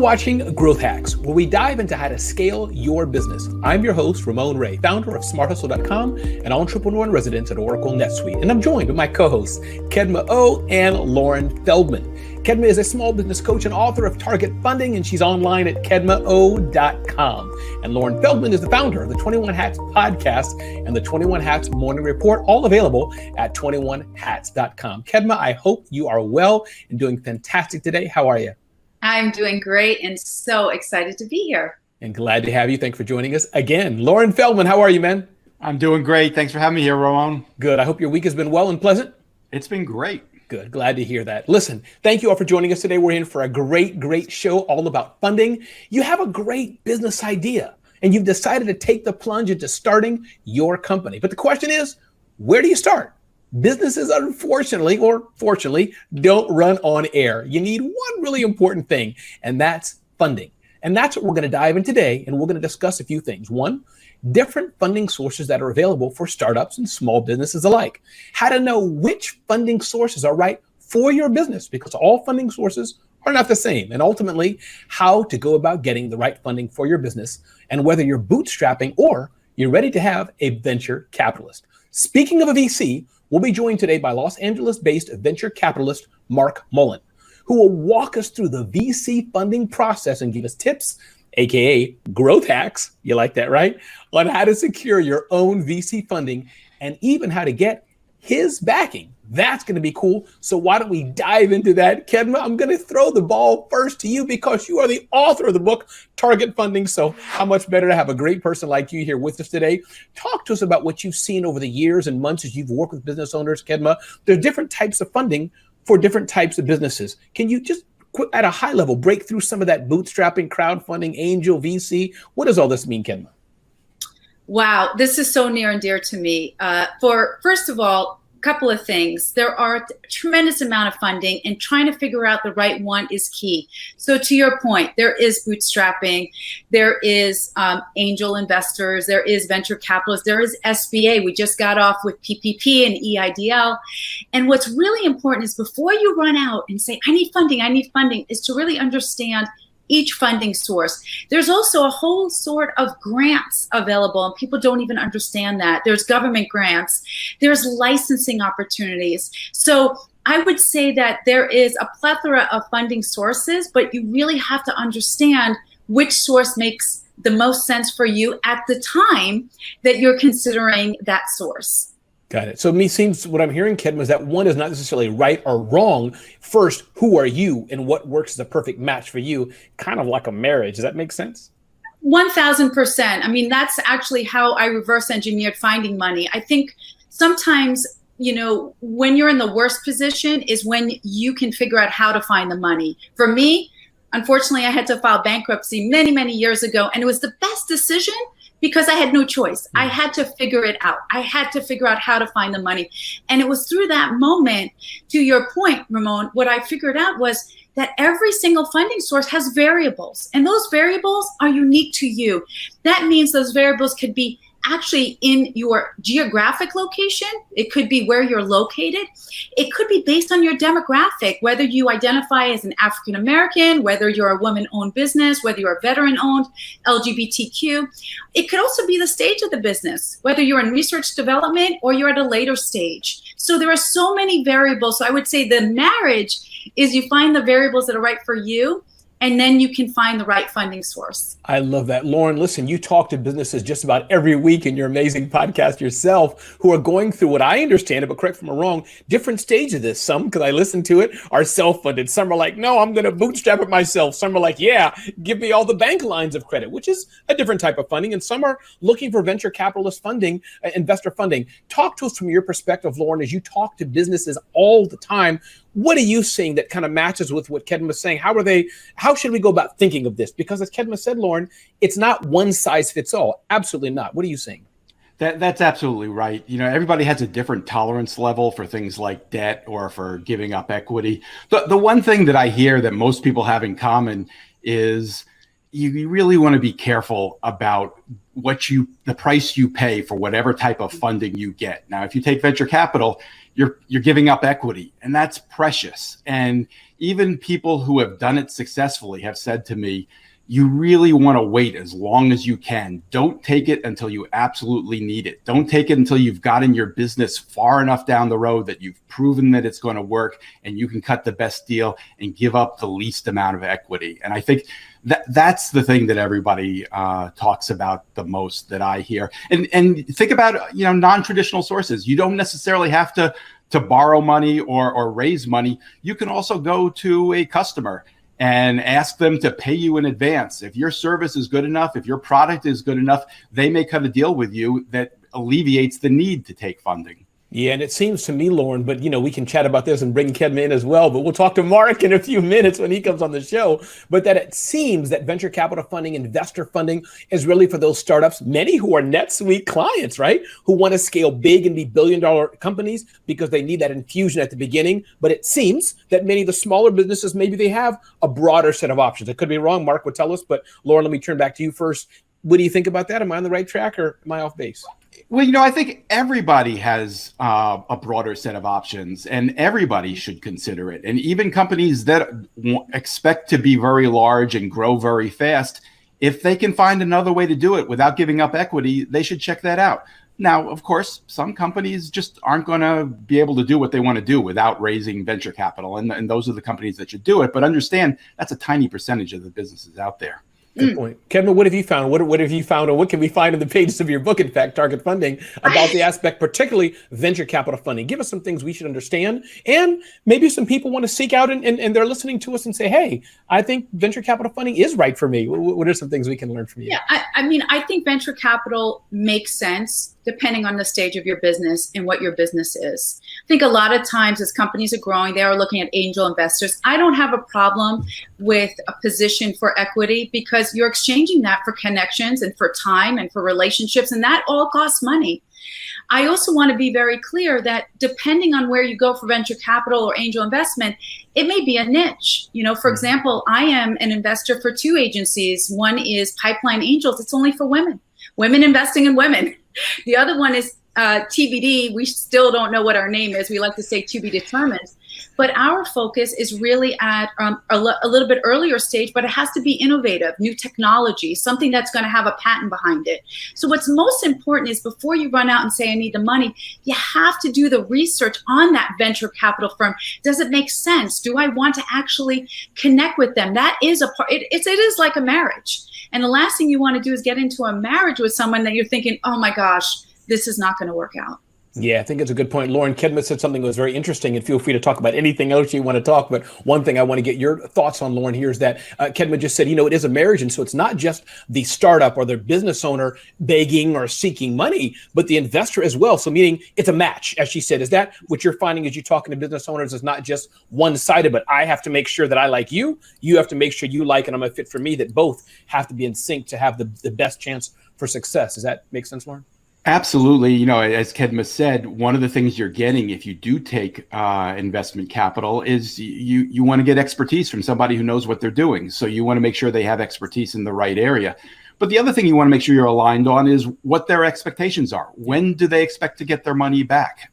watching Growth Hacks, where we dive into how to scale your business. I'm your host, Ramon Ray, founder of SmartHustle.com and entrepreneur in residence at Oracle NetSuite. And I'm joined with my co-hosts, Kedma Ough and Loren Feldman. Kedma is a small business coach and author of Target Funding, and she's online at KedmaOugh.com. And Loren Feldman is the founder of the 21 Hats podcast and the 21 Hats Morning Report, all available at 21hats.com. Kedma, I hope you are well and doing fantastic today. How are you? I'm doing great and so excited to be here. And glad to have you. Thanks for joining us again. Loren Feldman, how are you, man? I'm doing great. Thanks for having me here, Ramon. Good. I hope your week has been well and pleasant. It's been great. Good. Glad to hear that. Listen, thank you all for joining us today. We're in for a great show all about funding. You have a great business idea and you've decided to take the plunge into starting your company. But the question is, where do you start? Businesses, unfortunately, or fortunately, don't run on air. You need one really important thing, and that's funding. And that's what we're going to dive in today, and we're going to discuss a few things. One, different funding sources that are available for startups and small businesses alike. How to know which funding sources are right for your business, because all funding sources are not the same. And ultimately, how to go about getting the right funding for your business, and whether you're bootstrapping or you're ready to have a venture capitalist. Speaking of a VC, we'll be joined today by Los Angeles-based venture capitalist Mark Mullen, who will walk us through the VC funding process and give us tips, aka growth hacks, you like that, right? On how to secure your own VC funding and even how to get his backing. That's going to be cool. So why don't we dive into that? Kedma, I'm going to throw the ball first to you because you are the author of the book, Target Funding. So how much better to have a great person like you here with us today. Talk to us about what you've seen over the years and months as you've worked with business owners, Kedma. There are different types of funding for different types of businesses. Can you just at a high level break through some of that bootstrapping, crowdfunding, angel, VC? What does all this mean, Kedma? Wow, this is so near and dear to me. First of all, couple of things. There are a tremendous amount of funding, and trying to figure out the right one is key. So to your point, there is bootstrapping, there is angel investors, there is venture capitalists, there is SBA. We just got off with PPP and EIDL. And what's really important is before you run out and say, I need funding, is to really understand each funding source. There's also a whole sort of grants available, and people don't even understand that. There's government grants, there's licensing opportunities. So I would say that there is a plethora of funding sources, but you really have to understand which source makes the most sense for you at the time that you're considering that source. Got it. So what I'm hearing, Kedma, is that one is not necessarily right or wrong. First, who are you and what works as a perfect match for you? Kind of like a marriage. Does that make sense? 1000%. I mean, that's actually how I reverse engineered finding money. I think sometimes, when you're in the worst position is when you can figure out how to find the money. For me, unfortunately, I had to file bankruptcy many years ago, and it was the best decision because I had no choice. I had to figure it out. I had to figure out how to find the money. And it was through that moment, to your point, Ramon, what I figured out was that every single funding source has variables, and those variables are unique to you. That means those variables could be actually in your geographic location. It could be where you're located. It could be based on your demographic, whether you identify as an African American, whether you're a woman-owned business, whether you're a veteran-owned, LGBTQ. It could also be the stage of the business, whether you're in research development or you're at a later stage. So there are so many variables. So I would say the marriage is you find the variables that are right for you, and then you can find the right funding source. I love that. Loren, listen, you talk to businesses just about every week in your amazing podcast yourself who are going through what I understand, but correct me if I'm wrong, different stages of this. Some, because I listen to it, are self-funded. Some are like, no, I'm going to bootstrap it myself. Some are like, yeah, give me all the bank lines of credit, which is a different type of funding. And some are looking for venture capitalist funding, investor funding. Talk to us from your perspective, Loren, as you talk to businesses all the time. What are you seeing that kind of matches with what Kedma is saying? How should we go about thinking of this? Because as Kedma said, Loren, it's not one size fits all. Absolutely not. What are you seeing? That's absolutely right. Everybody has a different tolerance level for things like debt or for giving up equity. The one thing that I hear that most people have in common is you really want to be careful about the price you pay for whatever type of funding you get. Now, if you take venture capital, you're giving up equity, and that's precious. And even people who have done it successfully have said to me, you really want to wait as long as you can. Don't take it until you absolutely need it. Don't take it until you've gotten your business far enough down the road that you've proven that it's going to work and you can cut the best deal and give up the least amount of equity. And I think that's the thing that everybody talks about the most that I hear. And think about, non-traditional sources. You don't necessarily have to borrow money or raise money. You can also go to a customer and ask them to pay you in advance. If your service is good enough, if your product is good enough, they may cut a deal with you that alleviates the need to take funding. Yeah, and it seems to me, Loren, but we can chat about this and bring Kedma in as well, but we'll talk to Mark in a few minutes when he comes on the show. But that it seems that venture capital funding, investor funding is really for those startups, many who are NetSuite clients, right? Who want to scale big and be billion-dollar companies because they need that infusion at the beginning. But it seems that many of the smaller businesses, maybe they have a broader set of options. I could be wrong. Mark would tell us, but Loren, let me turn back to you first. What do you think about that? Am I on the right track or am I off base? Well, I think everybody has a broader set of options, and everybody should consider it. And even companies that expect to be very large and grow very fast, if they can find another way to do it without giving up equity, they should check that out. Now, of course, some companies just aren't going to be able to do what they want to do without raising venture capital. And those are the companies that should do it. But understand, that's a tiny percentage of the businesses out there. Good point. Kedma, what have you found? What have you found, or what can we find in the pages of your book, in fact, Target Funding, about the aspect, particularly venture capital funding? Give us some things we should understand, and maybe some people want to seek out and they're listening to us and say, hey, I think venture capital funding is right for me. What are some things we can learn from you? Yeah, I think venture capital makes sense depending on the stage of your business and what your business is. I think a lot of times as companies are growing, they are looking at angel investors. I don't have a problem with a position for equity because you're exchanging that for connections and for time and for relationships, and that all costs money. I also want to be very clear that depending on where you go for venture capital or angel investment, it may be a niche. For example, I am an investor for two agencies. One is Pipeline Angels. It's only for women investing in women. The other one is TBD. We still don't know what our name is. We like to say to be determined. But our focus is really at a little bit earlier stage, but it has to be innovative, new technology, something that's going to have a patent behind it. So what's most important is before you run out and say, I need the money, you have to do the research on that venture capital firm. Does it make sense? Do I want to actually connect with them? That is a part. It is like a marriage. And the last thing you want to do is get into a marriage with someone that you're thinking, oh my gosh, this is not going to work out. Yeah, I think it's a good point. Loren, Kedma said something that was very interesting, and feel free to talk about anything else you want to talk. But one thing I want to get your thoughts on, Loren, here is that Kedma just said, it is a marriage. And so it's not just the startup or the business owner begging or seeking money, but the investor as well. So meaning it's a match, as she said. Is that what you're finding as you're talking to business owners? Is not just one-sided, but I have to make sure that I like you. You have to make sure you like and I'm a fit for me, that both have to be in sync to have the best chance for success. Does that make sense, Loren? Absolutely. As Kedma said, one of the things you're getting if you do take investment capital is you want to get expertise from somebody who knows what they're doing. So you want to make sure they have expertise in the right area. But the other thing you want to make sure you're aligned on is what their expectations are. When do they expect to get their money back?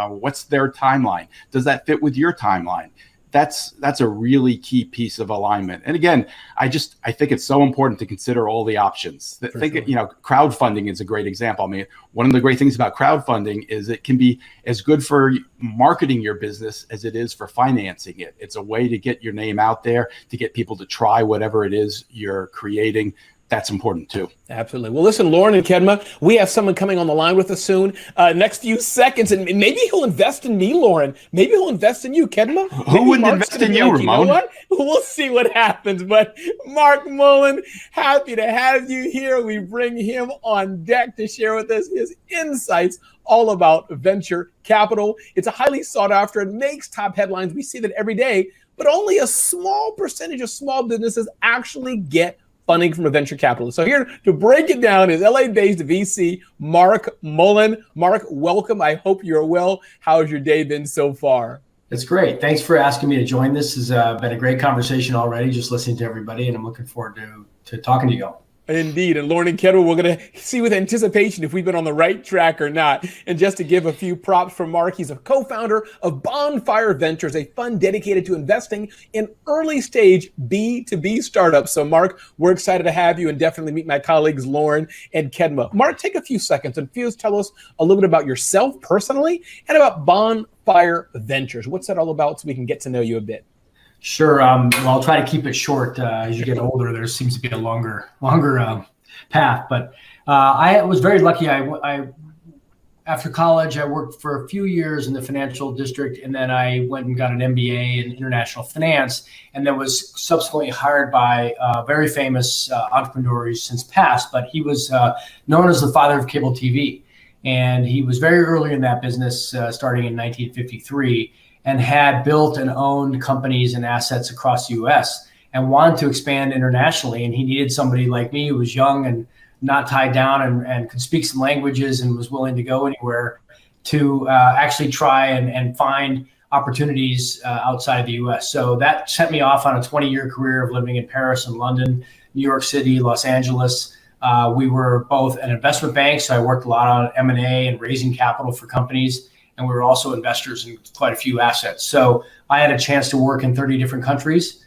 What's their timeline? Does that fit with your timeline? That's a really key piece of alignment. And again, I think it's so important to consider all the options. Crowdfunding is a great example. I mean, one of the great things about crowdfunding is it can be as good for marketing your business as it is for financing it. It's a way to get your name out there, to get people to try whatever it is you're creating. That's important too. Absolutely. Well, listen, Loren and Kedma, we have someone coming on the line with us soon. Next few seconds, and maybe he'll invest in me, Loren. Maybe he'll invest in you, Kedma. Who wouldn't invest in you, Ramon? You know what? We'll see what happens. But Mark Mullen, happy to have you here. We bring him on deck to share with us his insights all about venture capital. It's a highly sought after. It makes top headlines. We see that every day, but only a small percentage of small businesses actually get funding from a venture capitalist. So here to break it down is LA-based VC Mark Mullen. Mark, welcome. I hope you're well. How's your day been so far? It's great. Thanks for asking me to join. This has been a great conversation already, just listening to everybody, and I'm looking forward to to talking to you all. Indeed. And Loren and Kedma, we're going to see with anticipation if we've been on the right track or not. And just to give a few props for Mark, he's a co-founder of Bonfire Ventures, a fund dedicated to investing in early stage B2B startups. So Mark, we're excited to have you and definitely meet my colleagues, Loren and Kedma. Mark, take a few seconds and please tell us a little bit about yourself personally and about Bonfire Ventures. What's that all about so we can get to know you a bit? Sure. Well, I'll try to keep it short. As you get older, there seems to be a longer path. But I was very lucky. I after college, I worked for a few years in the financial district, and then I went and got an MBA in international finance, and then was subsequently hired by a very famous entrepreneur who's since passed. But he was known as the father of cable TV, and he was very early in that business, starting in 1953. And had built and owned companies and assets across the U.S. and wanted to expand internationally. And he needed somebody like me who was young and not tied down and could speak some languages and was willing to go anywhere to actually try and find opportunities outside of the U.S. So that set me off on a 20-year career of living in Paris and London, New York City, Los Angeles. We were both an investment bank, so I worked a lot on M&A and raising capital for companies. And we were also investors in quite a few assets. So I had a chance to work in 30 different countries,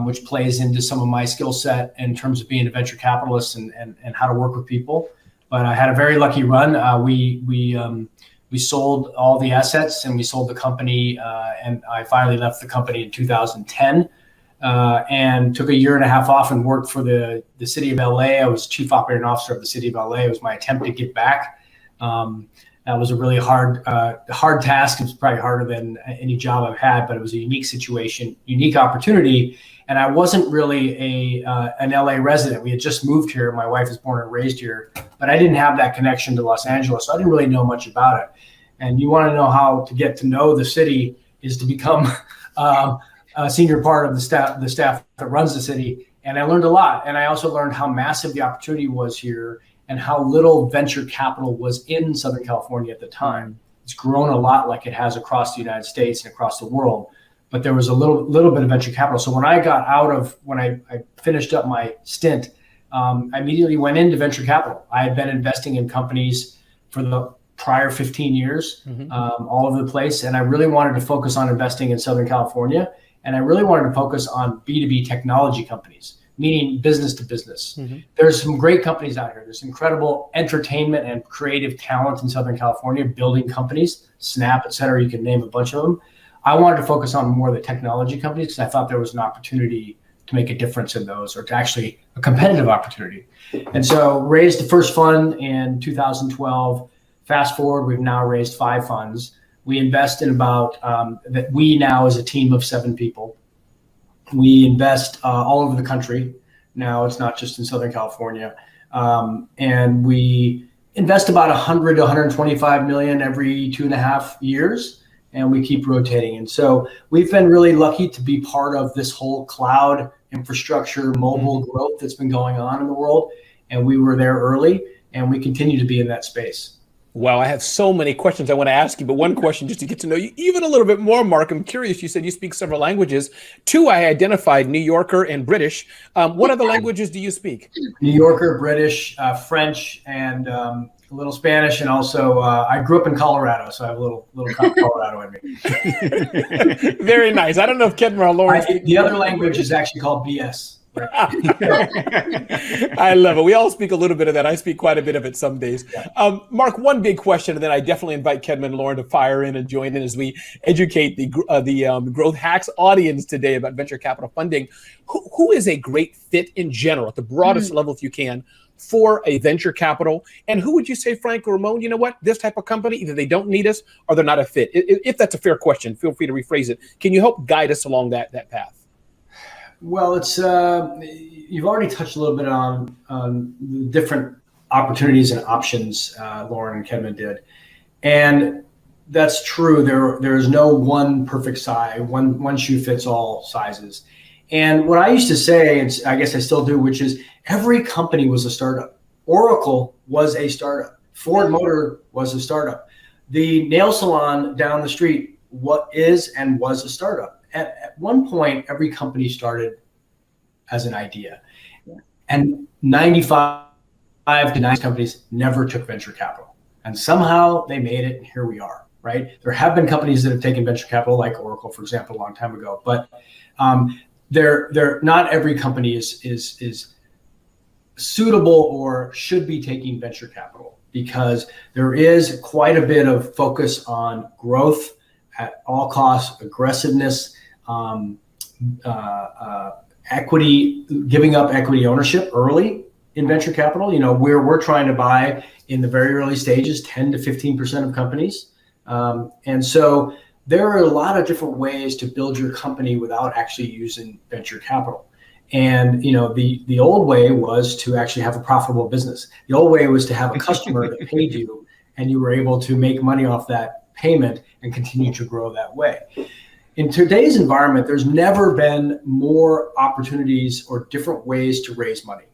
which plays into some of my skill set in terms of being a venture capitalist and how to work with people. But I had a very lucky run. We sold all the assets and we sold the company. And I finally left the company in 2010 and took a year and a half off and worked for the city of LA. I was chief operating officer of the city of LA. It was my attempt to give back. That was a really hard task. It was probably harder than any job I've had, but it was a unique situation, unique opportunity. And I wasn't really an LA resident. We had just moved here. My wife was born and raised here, but I didn't have that connection to Los Angeles. So I didn't really know much about it. And you want to know how to get to know the city is to become a senior part of the staff that runs the city. And I learned a lot. And I also learned how massive the opportunity was here and how little venture capital was in Southern California at the time. It's grown a lot like it has across the United States and across the world, but there was a little bit of venture capital. So when I finished up my stint, I immediately went into venture capital. I had been investing in companies for the prior 15 years, all over the place. And I really wanted to focus on investing in Southern California. And I really wanted to focus on B2B technology companies, meaning business to business. There's some great companies out here. There's incredible entertainment and creative talent in Southern California, building companies, Snap, et cetera. You can name a bunch of them. I wanted to focus on more of the technology companies because I thought there was an opportunity to make a difference in those, or to actually a competitive opportunity. And so raised the first fund in 2012. Fast forward, we've now raised 5 funds. We invest in about, that we now as a team of 7 people. We invest all over the country. Now it's not just in Southern California. And we invest about 100 to 125 million every 2.5 years, and we keep rotating. And so we've been really lucky to be part of this whole cloud infrastructure, mobile growth that's been going on in the world. And we were there early, and we continue to be in that space. Wow, I have so many questions I want to ask you, but one question just to get to know you even a little bit more, Mark. I'm curious, you said you speak several languages. 2 I identified, New Yorker and British. What other languages do you speak? New Yorker, British, French, and a little Spanish. And also, I grew up in Colorado, so I have a little Colorado in me. Very nice. I don't know if Kedma or Loren. The other language is actually called BS. I love it. We all speak a little bit of that. I speak quite a bit of it some days. Mark, one big question, and then I definitely invite Kedma and Loren to fire in and join in as we educate the Growth Hacks audience today about venture capital funding. Who is a great fit in general, at the broadest level, if you can, for a venture capital? And who would you say, Frank or Ramon, you know what, this type of company, either they don't need us or they're not a fit? If that's a fair question, feel free to rephrase it. Can you help guide us along that path? Well, it's you've already touched a little bit on the different opportunities and options Loren and Kedma did, and that's true. There is no one perfect size, one shoe fits all sizes. And what I used to say, and I guess I still do, which is every company was a startup. Oracle was a startup. Ford Motor was a startup. The nail salon down the street was a startup. At one point, every company started as an idea. And 95 to 90 companies never took venture capital. And somehow they made it, and here we are, right? There have been companies that have taken venture capital, like Oracle, for example, a long time ago. But they're not every company is suitable or should be taking venture capital, because there is quite a bit of focus on growth at all costs, aggressiveness, equity, giving up equity ownership early in venture capital. Where we're trying to buy in the very early stages, 10 to 15% of companies. And so there are a lot of different ways to build your company without actually using venture capital. And the old way was to actually have a profitable business. The old way was to have a customer that paid you, and you were able to make money off that payment and continue to grow that way. In today's environment, there's never been more opportunities or different ways to raise money,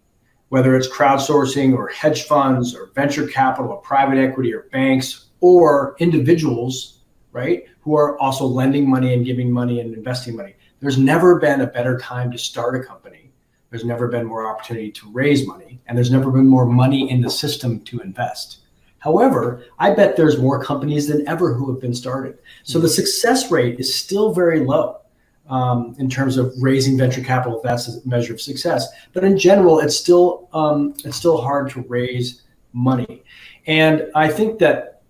whether it's crowdsourcing or hedge funds or venture capital or private equity or banks or individuals, right, who are also lending money and giving money and investing money. There's never been a better time to start a company. There's never been more opportunity to raise money, and there's never been more money in the system to invest. However, I bet there's more companies than ever who have been started. So the success rate is still very low in terms of raising venture capital, if that's a measure of success. But in general, it's still hard to raise money. And I think that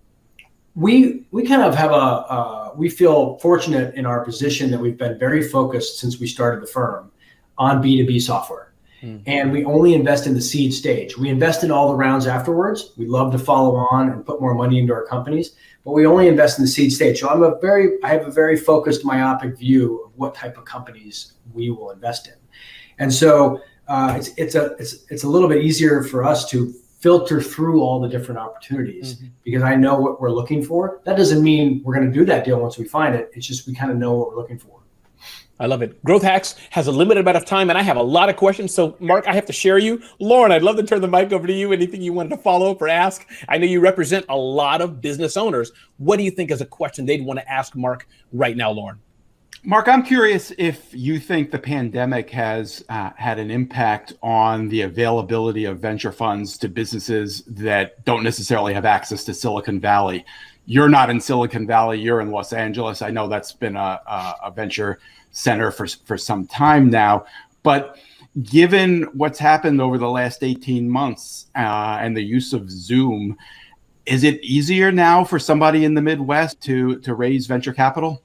we kind of have we feel fortunate in our position that we've been very focused since we started the firm on B2B software. And we only invest in the seed stage. We invest in all the rounds afterwards. We love to follow on and put more money into our companies, but we only invest in the seed stage. So I have a very focused, myopic view of what type of companies we will invest in. And so it's a little bit easier for us to filter through all the different opportunities because I know what we're looking for. That doesn't mean we're going to do that deal once we find it. It's just we kind of know what we're looking for. I love it. Growth Hacks has a limited amount of time, and I have a lot of questions. So, Mark, I have to share you. Loren, I'd love to turn the mic over to you. Anything you wanted to follow up or ask? I know you represent a lot of business owners. What do you think is a question they'd want to ask Mark right now, Loren? Mark, I'm curious if you think the pandemic has had an impact on the availability of venture funds to businesses that don't necessarily have access to Silicon Valley. You're not in Silicon Valley. You're in Los Angeles. I know that's been a venture center for some time now. But given what's happened over the last 18 months and the use of Zoom, is it easier now for somebody in the Midwest to raise venture capital?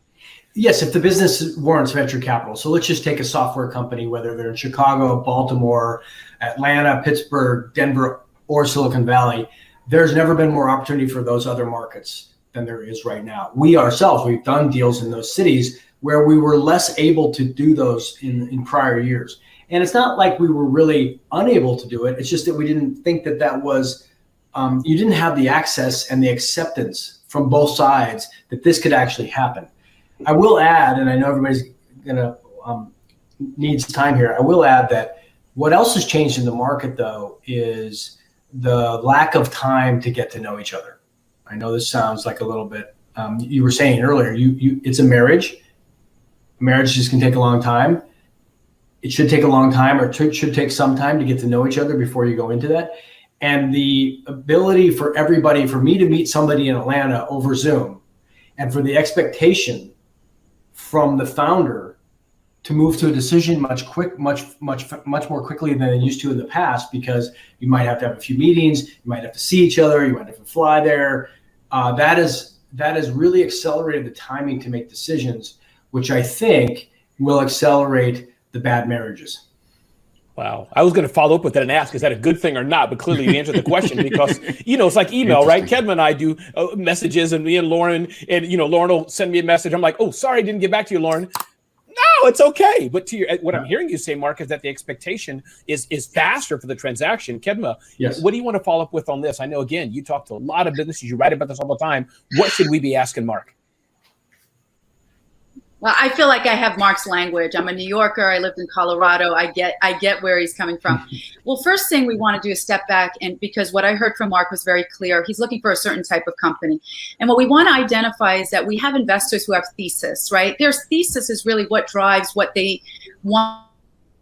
Yes, if the business warrants venture capital. So let's just take a software company, whether they're in Chicago, Baltimore, Atlanta, Pittsburgh, Denver, or Silicon Valley. There's never been more opportunity for those other markets than there is right now. We ourselves, we've done deals in those cities where we were less able to do those in prior years. And it's not like we were really unable to do it. It's just that we didn't think that was, you didn't have the access and the acceptance from both sides that this could actually happen. I will add, and I know everybody's gonna needs time here. I will add that what else has changed in the market, though, is the lack of time to get to know each other. I know this sounds like a little bit. You were saying earlier, it's a marriage. Marriage just can take a long time. It should take a long time, or it should take some time to get to know each other before you go into that. And the ability for everybody, for me to meet somebody in Atlanta over Zoom, and for the expectation from the founder to move to a decision much more quickly than they used to in the past, because you might have to have a few meetings, you might have to see each other, you might have to fly there. That has really accelerated the timing to make decisions, which I think will accelerate the bad marriages. Wow. I was going to follow up with that and ask, is that a good thing or not? But clearly you answered the question because, it's like email, right? Kedma and I do messages, and me and Loren, and, Loren will send me a message. I'm like, oh, sorry, I didn't get back to you, Loren. No, it's okay. But what I'm hearing you say, Mark, is that the expectation is faster for the transaction. Kedma, yes. What do you want to follow up with on this? I know, again, you talk to a lot of businesses. You write about this all the time. What should we be asking Mark? Well, I feel like I have Mark's language. I'm a New Yorker. I lived in Colorado. I get where he's coming from. Well, first thing we want to do is step back, and because what I heard from Mark was very clear. He's looking for a certain type of company. And what we want to identify is that we have investors who have thesis, right? Their thesis is really what drives what they want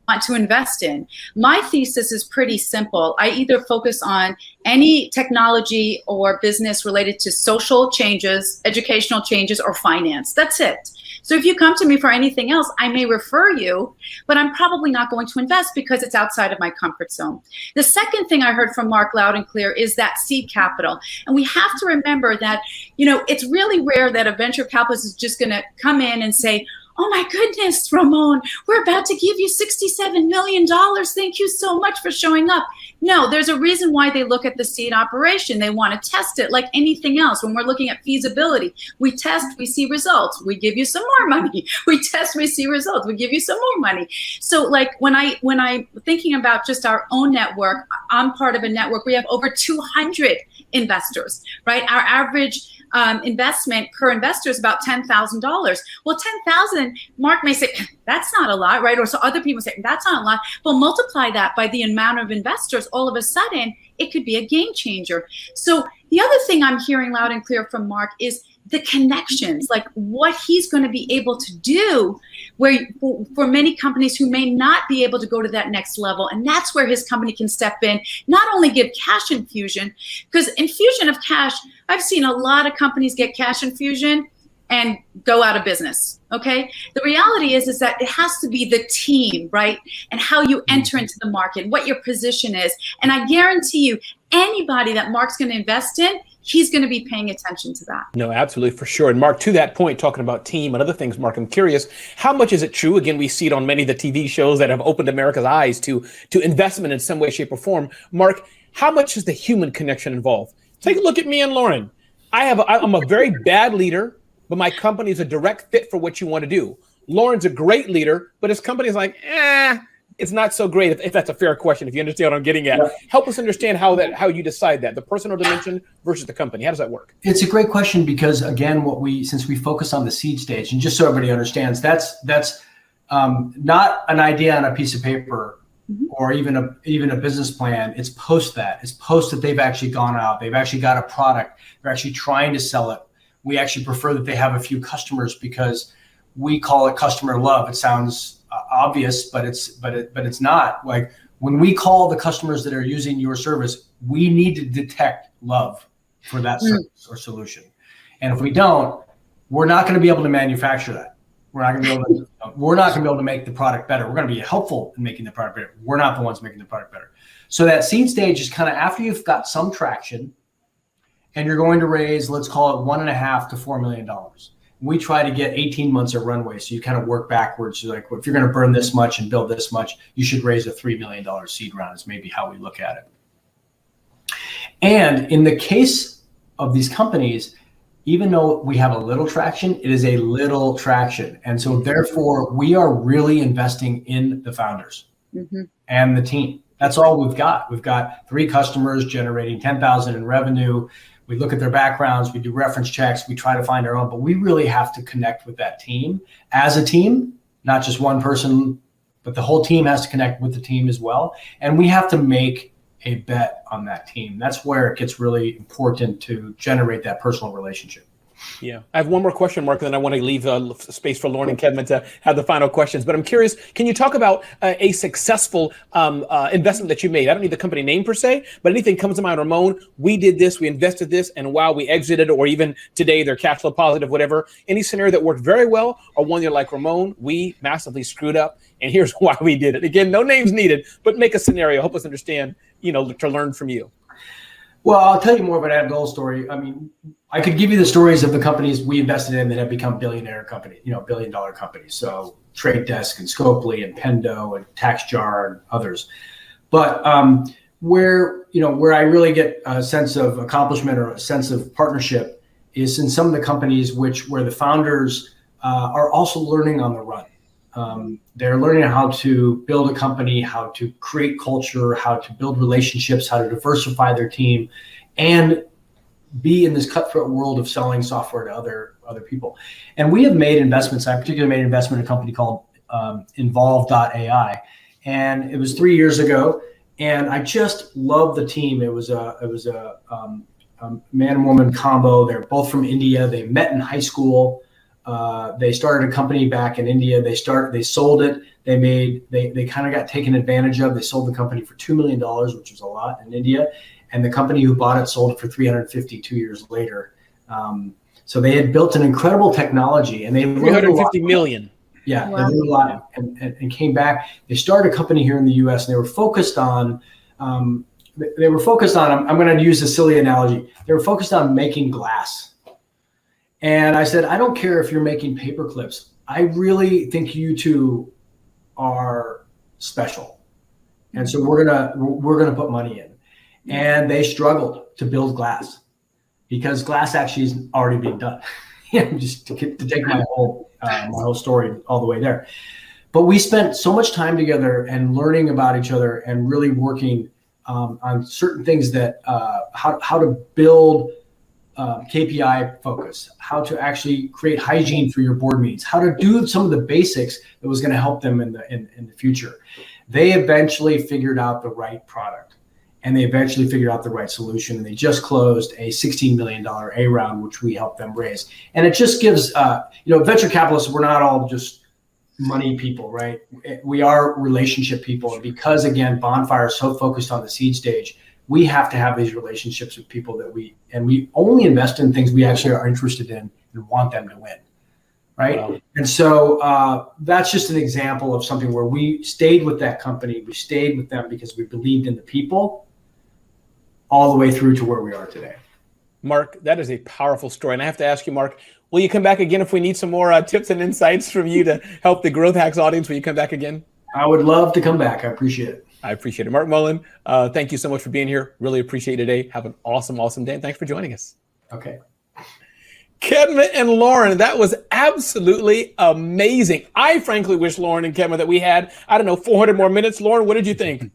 want to invest in. My thesis is pretty simple. I either focus on any technology or business related to social changes, educational changes, or finance. That's it. So if you come to me for anything else, I may refer you, but I'm probably not going to invest because it's outside of my comfort zone. The second thing I heard from Mark loud and clear is that seed capital. And we have to remember that, it's really rare that a venture capitalist is just going to come in and say, oh my goodness, Ramon, we're about to give you $67 million. Thank you so much for showing up. No, there's a reason why they look at the seed operation. They want to test it like anything else. When we're looking at feasibility, we test, we see results. We give you some more money. We test, we see results. We give you some more money. So like when I'm thinking about just our own network, I'm part of a network. We have over 200 investors, right? Our average investment per investor is about $10,000. Well, 10,000, Mark may say, that's not a lot, right? Or so other people say, that's not a lot. But multiply that by the amount of investors, all of a sudden, it could be a game changer. So the other thing I'm hearing loud and clear from Mark is the connections, like what he's going to be able to do where for many companies who may not be able to go to that next level. And that's where his company can step in, not only give cash infusion, because infusion of cash, I've seen a lot of companies get cash infusion and go out of business, okay? The reality is that it has to be the team, right? And how you enter into the market, what your position is. And I guarantee you, anybody that Mark's going to invest in, he's going to be paying attention to that. No, absolutely, for sure. And Mark, to that point, talking about team and other things, Mark, I'm curious, how much is it true? Again, we see it on many of the TV shows that have opened America's eyes to investment in some way, shape, or form. Mark, how much is the human connection involved? Take a look at me and Loren. I'm a very bad leader, but my company is a direct fit for what you want to do. Loren's a great leader, but his company is like, it's not so great, if that's a fair question, if you understand what I'm getting at. Yeah. Help us understand how you decide that, the personal dimension versus the company. How does that work? It's a great question because, again, since we focus on the seed stage, and just so everybody understands, that's not an idea on a piece of paper or even a business plan. It's post that. It's post that they've actually gone out. They've actually got a product. They're actually trying to sell it. We actually prefer that they have a few customers because we call it customer love. It sounds obvious, but it's not. Like when we call the customers that are using your service, we need to detect love for that service or solution. And if we don't, we're not going to be able to manufacture that. We're not going to be able to make the product better. We're going to be helpful in making the product better. We're not the ones making the product better. So that seed stage is kind of after you've got some traction and you're going to raise, let's call it $1.5 to $4 million. We try to get 18 months of runway. So you kind of work backwards. You're like, well, if you're going to burn this much and build this much, you should raise a $3 million seed round is maybe how we look at it. And in the case of these companies, even though we have a little traction, it is a little traction. And so therefore we are really investing in the founders and the team. That's all we've got. We've got 3 customers generating 10,000 in revenue. We look at their backgrounds, we do reference checks, we try to find our own, but we really have to connect with that team as a team, not just one person, but the whole team has to connect with the team as well. And we have to make a bet on that team. That's where it gets really important to generate that personal relationship. Yeah. I have one more question, Mark, and then I want to leave space for Loren and Kedma to have the final questions. But I'm curious, can you talk about a successful investment that you made? I don't need the company name per se, but anything comes to mind. Ramon, we did this, we invested this, and wow, we exited, or even today they're cash flow positive, whatever. Any scenario that worked very well, or one you're like, Ramon, we massively screwed up, and here's why we did it. Again, no names needed, but make a scenario. Help us understand, to learn from you. Well, I'll tell you more about that goal story. I mean, I could give you the stories of the companies we invested in that have become billionaire companies, billion-dollar companies. So Trade Desk and Scopely and Pendo and TaxJar and others. But where I really get a sense of accomplishment or a sense of partnership is in some of the companies where the founders are also learning on the run. They're learning how to build a company, how to create culture, how to build relationships, how to diversify their team, and be in this cutthroat world of selling software to other people. And we have made investments. I particularly made an investment in a company called Involve.ai, and it was 3 years ago. And I just love the team. It was a man and woman combo. They're both from India. They met in high school. They started a company back in India. They sold it. They kind of got taken advantage of. They sold the company for $2 million, which was a lot in India. And the company who bought it sold it for $350 2 years later. So they had built an incredible technology, and they $350 million. Yeah, wow. They learned a lot and came back. They started a company here in the U.S. and they were focused on. I'm going to use a silly analogy. They were focused on making glass. And I said, I don't care if you're making paper clips. I really think you two are special. And so we're gonna put money in. And they struggled to build glass because glass actually is already being done. Just to take my whole story all the way there. But we spent so much time together and learning about each other and really working on certain things that how to build KPI focus, how to actually create hygiene for your board meetings, how to do some of the basics that was going to help them in the future. They eventually figured out the right product, and they eventually figured out the right solution. And they just closed a $16 million A round, which we helped them raise. And it just gives, venture capitalists, we're not all just money people, right? We are relationship people. And because, again, Bonfire is so focused on the seed stage, we have to have these relationships with people that we only invest in things we actually are interested in and want them to win, right? Wow. And so that's just an example of something where we stayed with that company. We stayed with them because we believed in the people all the way through to where we are today. Mark, that is a powerful story. And I have to ask you, Mark, will you come back again if we need some more tips and insights from you to help the Growth Hacks audience? Will you come back again? I would love to come back. I appreciate it. I appreciate it. Mark Mullen, thank you so much for being here. Really appreciate it today. Have an awesome, awesome day. And thanks for joining us. Okay. Kedma and Loren, that was absolutely amazing. I frankly wish Loren and Kedma that we had, 400 more minutes. Loren, what did you think?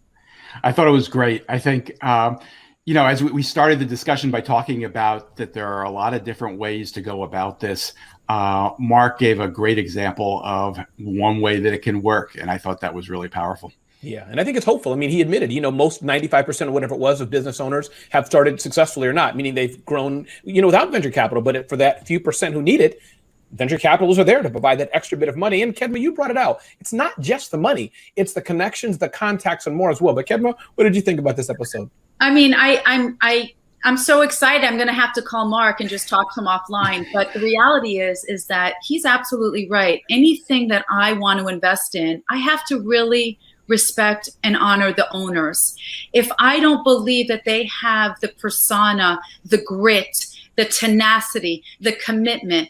I thought it was great. I think, as we started the discussion by talking about that there are a lot of different ways to go about this, Mark gave a great example of one way that it can work. And I thought that was really powerful. Yeah. And I think it's hopeful. I mean, he admitted, most 95% of whatever it was of business owners have started successfully or not, meaning they've grown, without venture capital. But for that few percent who need it, venture capitalists are there to provide that extra bit of money. And Kedma, you brought it out. It's not just the money. It's the connections, the contacts, and more as well. But Kedma, what did you think about this episode? I mean, I'm so excited. I'm going to have to call Mark and just talk to him offline. But the reality is that he's absolutely right. Anything that I want to invest in, I have to really respect and honor the owners. If I don't believe that they have the persona, the grit, the tenacity, the commitment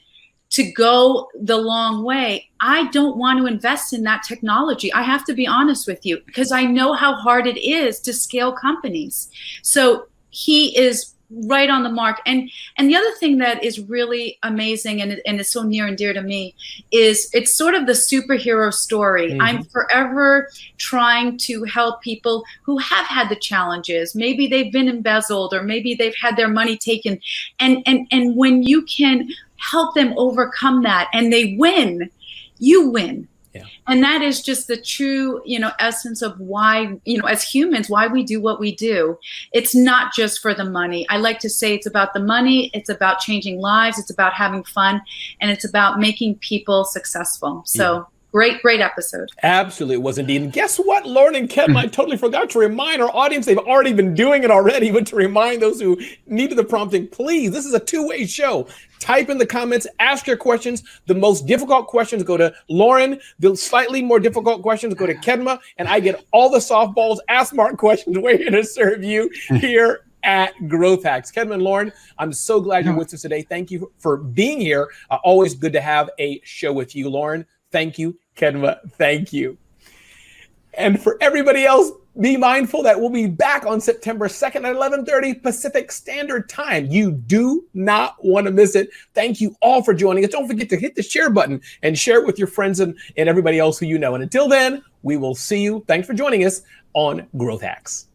to go the long way, I don't want to invest in that technology. I have to be honest with you because I know how hard it is to scale companies. So he is right on the mark. And the other thing that is really amazing and is so near and dear to me is it's sort of the superhero story. Mm-hmm. I'm forever trying to help people who have had the challenges. Maybe they've been embezzled or maybe they've had their money taken. And when you can help them overcome that and they win, you win. Yeah. And that is just the true, essence of why, as humans, why we do what we do. It's not just for the money. I like to say it's about the money. It's about changing lives. It's about having fun. And it's about making people successful. So. Yeah. Great episode. Absolutely, it was indeed. And guess what, Loren and Kedma, I totally forgot to remind our audience, they've already been doing it already, but to remind those who needed the prompting, please, this is a two-way show. Type in the comments, ask your questions. The most difficult questions go to Loren. The slightly more difficult questions go to Kedma. And I get all the softballs, ask Mark questions. We're here to serve you here at Growth Hacks. Kedma and Loren, I'm so glad you're with us today. Thank you for being here. Always good to have a show with you, Loren. Thank you. Kedma, thank you. And for everybody else, be mindful that we'll be back on September 2nd at 11:30 Pacific Standard Time. You do not want to miss it. Thank you all for joining us. Don't forget to hit the share button and share it with your friends and everybody else who you know. And until then, we will see you. Thanks for joining us on Growth Hacks.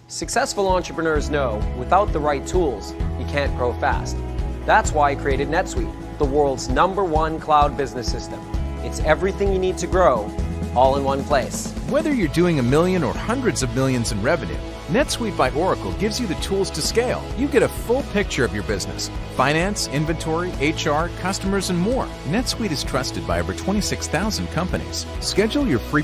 Successful entrepreneurs know without the right tools, you can't grow fast. That's why I created NetSuite, the world's #1 cloud business system. It's everything you need to grow, all in one place. Whether you're doing $1 million or hundreds of millions in revenue, NetSuite by Oracle gives you the tools to scale. You get a full picture of your business: finance, inventory, HR, customers, and more. NetSuite is trusted by over 26,000 companies. Schedule your free